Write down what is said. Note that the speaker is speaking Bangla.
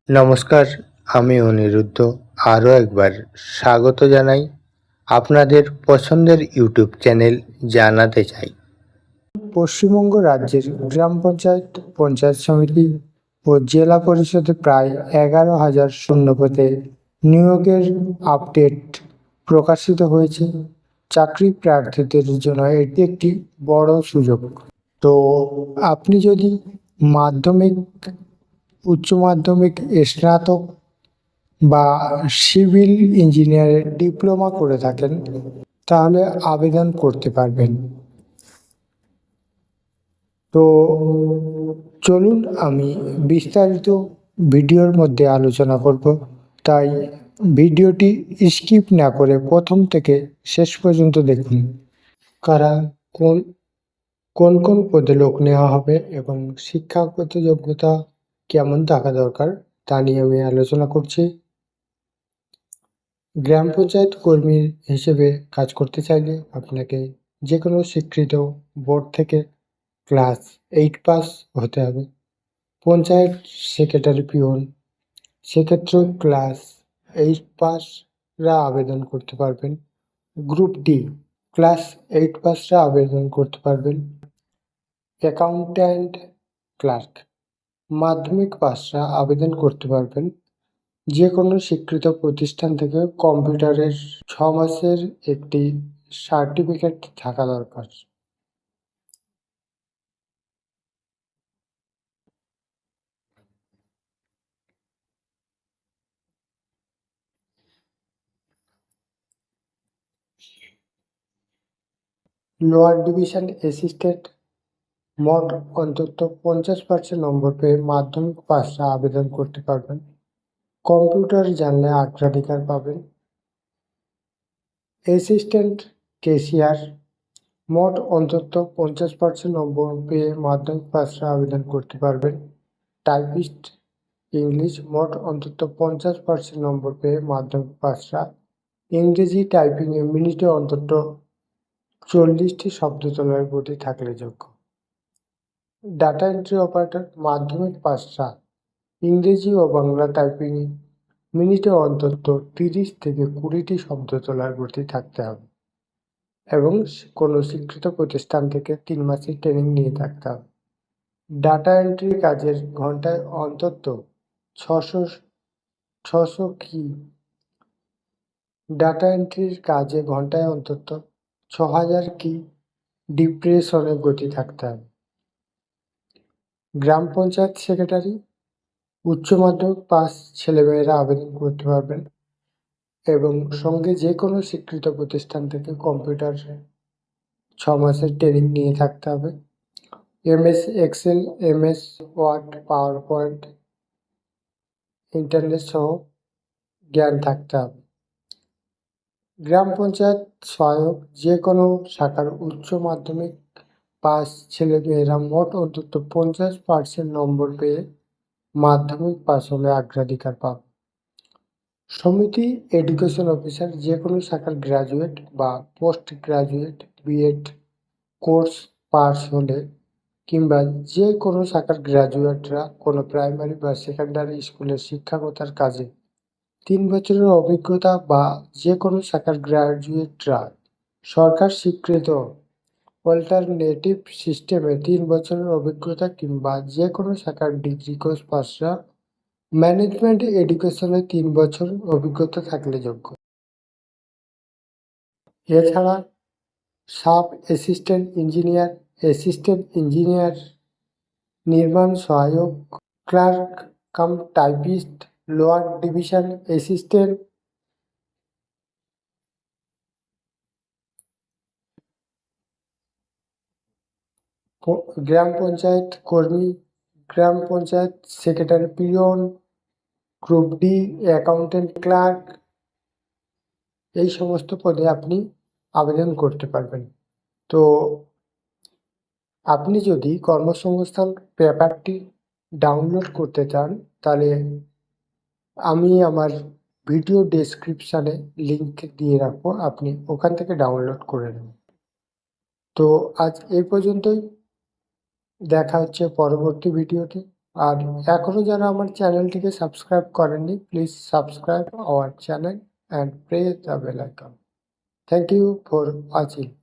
নমস্কার, আমি অনিরুদ্ধ। আরও একবার স্বাগত জানাই আপনাদের পছন্দের ইউটিউব চ্যানেল জানাতে চাই। পশ্চিমবঙ্গ রাজ্যের গ্রাম পঞ্চায়েত, পঞ্চায়েত সমিতি ও জেলা পরিষদে প্রায় 11,000 শূন্যপদে নিয়োগের আপডেট প্রকাশিত হয়েছে। চাকরি প্রার্থীদের জন্য এটি একটি বড় সুযোগ। তো আপনি যদি মাধ্যমিক, উচ্চ মাধ্যমিক, স্নাতক বা সিভিল ইঞ্জিনিয়ারের ডিপ্লোমা করে থাকেন তাহলে আবেদন করতে পারবেন। তো চলুন আমি বিস্তারিত ভিডিওর মধ্যে আলোচনা করব, তাই ভিডিওটি স্কিপ না করে প্রথম থেকে শেষ পর্যন্ত দেখুন। কারা কোন কোন কোন পদে লোক নেওয়া হবে এবং শিক্ষাগত যোগ্যতা কেমন থাকা দরকার তা নিয়ে আমি আলোচনা করছি। গ্রাম পঞ্চায়েত কর্মী হিসেবে কাজ করতে চাইলে আপনাকে যে কোনো স্বীকৃত বোর্ড থেকে ক্লাস 8 পাস হতে হবে। পঞ্চায়েত সেক্রেটারি পিওন সেক্ষেত্রেও ক্লাস 8 পাসরা আবেদন করতে পারবেন। গ্রুপ ডি ক্লাস 8 পাসরা আবেদন করতে পারবেন। অ্যাকাউন্ট্যান্ট ক্লার্ক মাধ্যমিক পাসরা আবেদন করতে পারবেন। যে কোনো স্বীকৃত প্রতিষ্ঠান থেকে কম্পিউটারের 6 মাসের একটি সার্টিফিকেট থাকা দরকার। লোয়ার ডিভিশন অ্যাসিস্ট্যান্ট মোট অন্তত 50% নম্বর পেয়ে মাধ্যমিক পাসে আবেদন করতে পারবেন। কম্পিউটার জানলে অগ্রাধিকার পাবেন। অ্যাসিস্ট্যান্ট ক্যাশিয়ার মোট অন্তত 50% নম্বর পেয়ে মাধ্যমিক পাসে আবেদন করতে পারবেন। টাইপিস্ট ইংলিশ মোট অন্তত 50% নম্বর পেয়ে মাধ্যমিক পাসরা। ইংরেজি টাইপিংয়ে মিনিটে অন্তত 40টি শব্দ তোলার গতি থাকলে যোগ্য। ডাটা এন্ট্রি অপারেটর মাধ্যমিক পাসরা। ইংরেজি ও বাংলা টাইপিংয়ে মিনিটে অন্তত 30 থেকে 20টি শব্দ তোলার গতি থাকতে হবে এবং কোনো স্বীকৃত প্রতিষ্ঠান থেকে 3 মাসের ট্রেনিং নিয়ে থাকতে হবে। ডাটা এন্ট্রি কাজের ঘন্টায় অন্তত 600 কি ডাটা এন্ট্রির কাজে ঘন্টায় অন্তত 6000 কি ডিপ্রেশনে গতি থাকতে হবে। গ্রাম পঞ্চায়েত সেক্রেটারি উচ্চ মাধ্যমিক পাস ছেলেমেয়েরা আবেদন করতে পারবেন এবং সঙ্গে যে কোনো স্বীকৃত প্রতিষ্ঠান থেকে কম্পিউটার 6 মাসের ট্রেনিং নিয়ে থাকতে হবে। MS Excel, MS Word, PowerPoint, internet সহ জ্ঞান থাকতে হবে। গ্রাম পঞ্চায়েত সহায়ক যে কোনো শাখার উচ্চ মাধ্যমিক পাস ছেলেমেয়েরা মোট অন্তত 50% নম্বর পেয়ে মাধ্যমিক পাস হলে অগ্রাধিকার পাবে। সমিতি এডুকেশন অফিসার যে কোনো শাখার গ্র্যাজুয়েট বা post graduate B Ed course pass হলে কিংবা যে কোনো শাখার গ্র্যাজুয়েটরা কোনো প্রাইমারি বা সেকেন্ডারি স্কুলের শিক্ষকতার কাজে 3 বছরের অভিজ্ঞতা বা যে কোনো শাখার গ্র্যাজুয়েটরা সরকার স্বীকৃত অল্টারনেটিভ সিস্টেমে 3 বছরের অভিজ্ঞতা কিংবা যে কোনো শাখার ডিগ্রি কোর্স পাসরা ম্যানেজমেন্ট এডুকেশনে 3 বছর অভিজ্ঞতা থাকলে যোগ্য। এছাড়া sub assistant engineer, assistant engineer, নির্মাণ সহায়ক, clerk cum typist, lower division assistant, গ্রাম পঞ্চায়েত কর্মী, গ্রাম panchayat secretary peon, group D, accountant clerk, এই সমস্ত পদে আপনি আবেদন করতে পারবেন। তো আপনি যদি কর্মসংস্থান পেপারটি ডাউনলোড করতে চান তাহলে আমি আমার ভিডিও ডেসক্রিপশানে লিঙ্ক দিয়ে রাখবো, আপনি ওখান থেকে ডাউনলোড করে নেবেন। তো আজ এই পর্যন্তই, দেখা হচ্ছে পরবর্তী ভিডিওতে। আর এখনো যারা আমার চ্যানেলটিকে সাবস্ক্রাইব করেননি, please subscribe our channel and press the bell icon. Thank you for watching.